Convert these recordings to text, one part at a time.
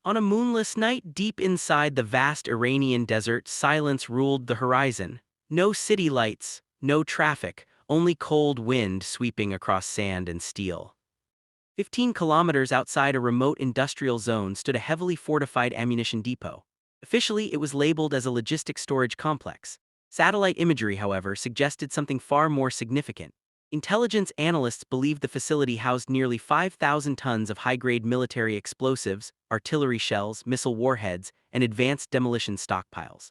On a moonless night deep inside the vast Iranian desert, silence ruled the horizon. No city lights, no traffic, only cold wind sweeping across sand and steel. 15 kilometers outside a remote industrial zone stood a heavily fortified ammunition depot. Officially, it was labeled as a logistics storage complex. Satellite imagery, however, suggested something far more significant. Intelligence analysts believed the facility housed nearly 5,000 tons of high-grade military explosives, artillery shells, missile warheads, and advanced demolition stockpiles.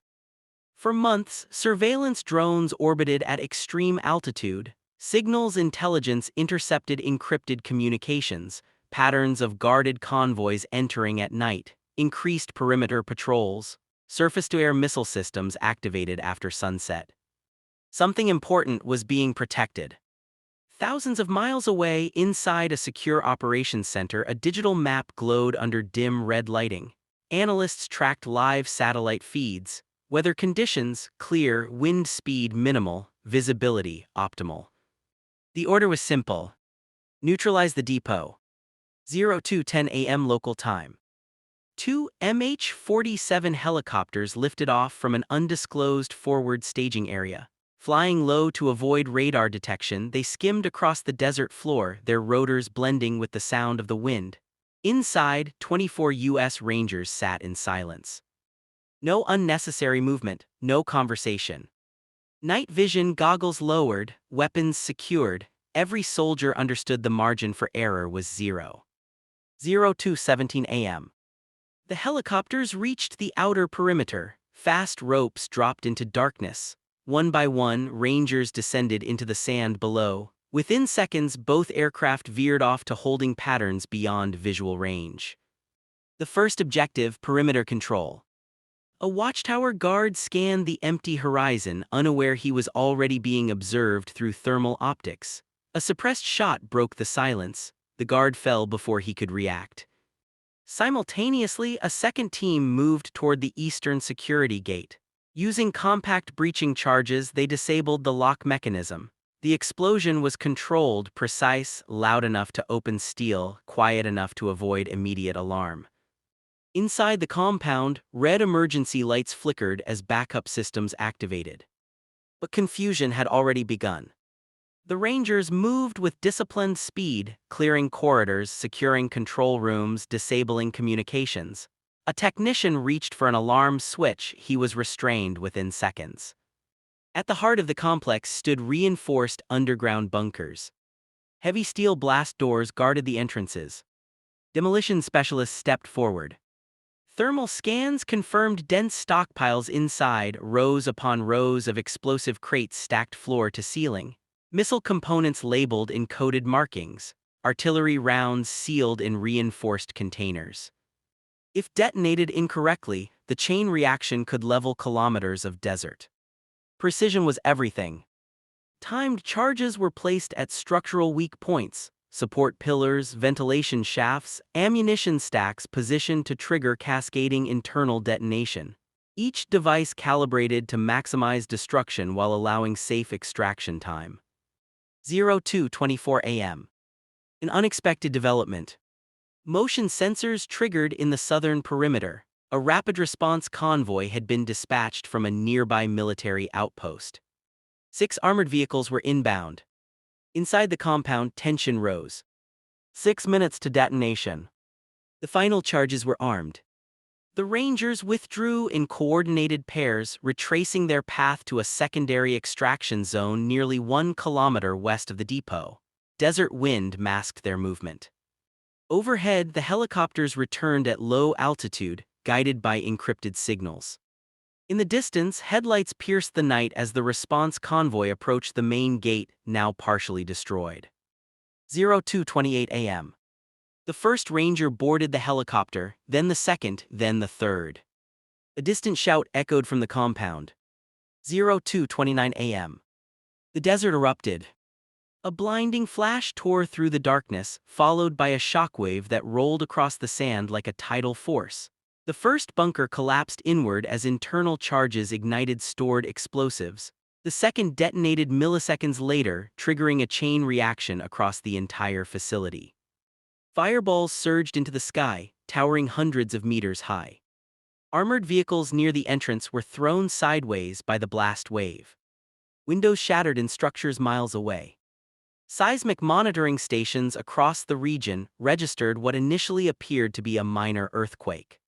For months, surveillance drones orbited at extreme altitude. Signals intelligence intercepted encrypted communications, patterns of guarded convoys entering at night, increased perimeter patrols, surface-to-air missile systems activated after sunset. Something important was being protected. Thousands of miles away, inside a secure operations center, a digital map glowed under dim red lighting. Analysts tracked live satellite feeds. Weather conditions, clear, wind speed minimal, visibility optimal. The order was simple. Neutralize the depot. 02:10 a.m. local time. Two MH-47 helicopters lifted off from an undisclosed forward staging area. Flying low to avoid radar detection, they skimmed across the desert floor, their rotors blending with the sound of the wind. Inside, 24 U.S. Rangers sat in silence. No unnecessary movement, no conversation. Night vision goggles lowered, weapons secured, every soldier understood the margin for error was zero. 02:17 a.m. The helicopters reached the outer perimeter. Fast ropes dropped into darkness. One by one, Rangers descended into the sand below. Within seconds, both aircraft veered off to holding patterns beyond visual range. The first objective, perimeter control. A watchtower guard scanned the empty horizon, unaware he was already being observed through thermal optics. A suppressed shot broke the silence. The guard fell before he could react. Simultaneously, a second team moved toward the eastern security gate. Using compact breaching charges, they disabled the lock mechanism. The explosion was controlled, precise, loud enough to open steel, quiet enough to avoid immediate alarm. Inside the compound, red emergency lights flickered as backup systems activated. But confusion had already begun. The Rangers moved with disciplined speed, clearing corridors, securing control rooms, disabling communications. A technician reached for an alarm switch. He was restrained within seconds. At the heart of the complex stood reinforced underground bunkers. Heavy steel blast doors guarded the entrances. Demolition specialists stepped forward. Thermal scans confirmed dense stockpiles inside, rows upon rows of explosive crates stacked floor to ceiling. Missile components labeled in coded markings. Artillery rounds sealed in reinforced containers. If detonated incorrectly, the chain reaction could level kilometers of desert. Precision was everything. Timed charges were placed at structural weak points, support pillars, ventilation shafts, ammunition stacks positioned to trigger cascading internal detonation. Each device calibrated to maximize destruction while allowing safe extraction time. 02:24 a.m. An unexpected development. Motion sensors triggered in the southern perimeter. A rapid response convoy had been dispatched from a nearby military outpost. 6 armored vehicles were inbound. Inside the compound, tension rose. 6 minutes to detonation. The final charges were armed. The Rangers withdrew in coordinated pairs, retracing their path to a secondary extraction zone nearly 1 kilometer west of the depot. Desert wind masked their movement. Overhead, the helicopters returned at low altitude, guided by encrypted signals. In the distance, headlights pierced the night as the response convoy approached the main gate, now partially destroyed. 02:28 a.m. The first Ranger boarded the helicopter, then the second, then the third. A distant shout echoed from the compound. 02:29 a.m. The desert erupted. A blinding flash tore through the darkness, followed by a shockwave that rolled across the sand like a tidal force. The first bunker collapsed inward as internal charges ignited stored explosives. The second detonated milliseconds later, triggering a chain reaction across the entire facility. Fireballs surged into the sky, towering hundreds of meters high. Armored vehicles near the entrance were thrown sideways by the blast wave. Windows shattered in structures miles away. Seismic monitoring stations across the region registered what initially appeared to be a minor earthquake.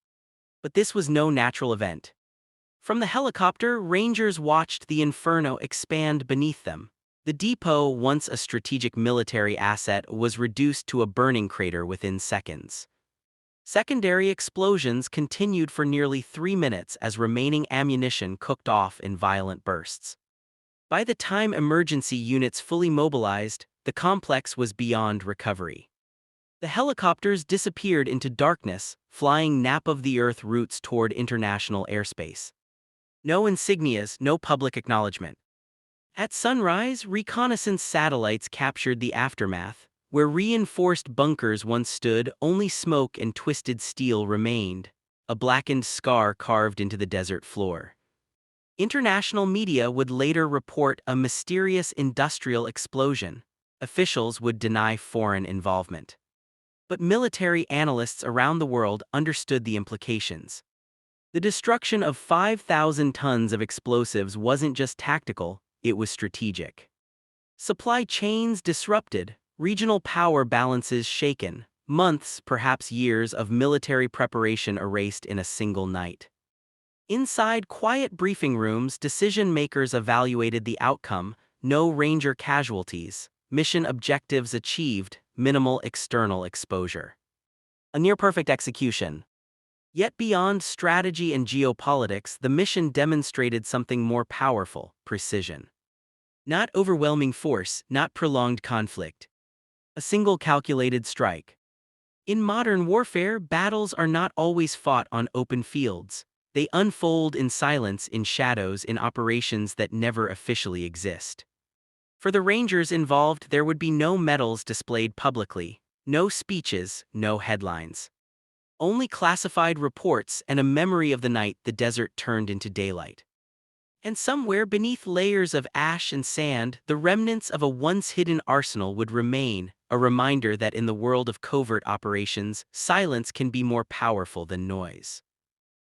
But this was no natural event. From the helicopter, rangers watched the inferno expand beneath them. The depot, once a strategic military asset, was reduced to a burning crater within seconds. Secondary explosions continued for nearly 3 minutes as remaining ammunition cooked off in violent bursts. By the time emergency units fully mobilized, the complex was beyond recovery. The helicopters disappeared into darkness, flying nap-of-the-earth routes toward international airspace. No insignias, no public acknowledgement. At sunrise, reconnaissance satellites captured the aftermath. Where reinforced bunkers once stood, only smoke and twisted steel remained, a blackened scar carved into the desert floor. International media would later report a mysterious industrial explosion. Officials would deny foreign involvement. But military analysts around the world understood the implications. The destruction of 5,000 tons of explosives wasn't just tactical, it was strategic. Supply chains disrupted, regional power balances shaken, months, perhaps years of military preparation erased in a single night. Inside quiet briefing rooms, decision-makers evaluated the outcome: no Ranger casualties, mission objectives achieved, minimal external exposure. A near-perfect execution. Yet beyond strategy and geopolitics, the mission demonstrated something more powerful: precision. Not overwhelming force, not prolonged conflict. A single calculated strike. In modern warfare, battles are not always fought on open fields. They unfold in silence, in shadows, in operations that never officially exist. For the Rangers involved, there would be no medals displayed publicly, no speeches, no headlines. Only classified reports and a memory of the night the desert turned into daylight. And somewhere beneath layers of ash and sand, the remnants of a once-hidden arsenal would remain, a reminder that in the world of covert operations, silence can be more powerful than noise.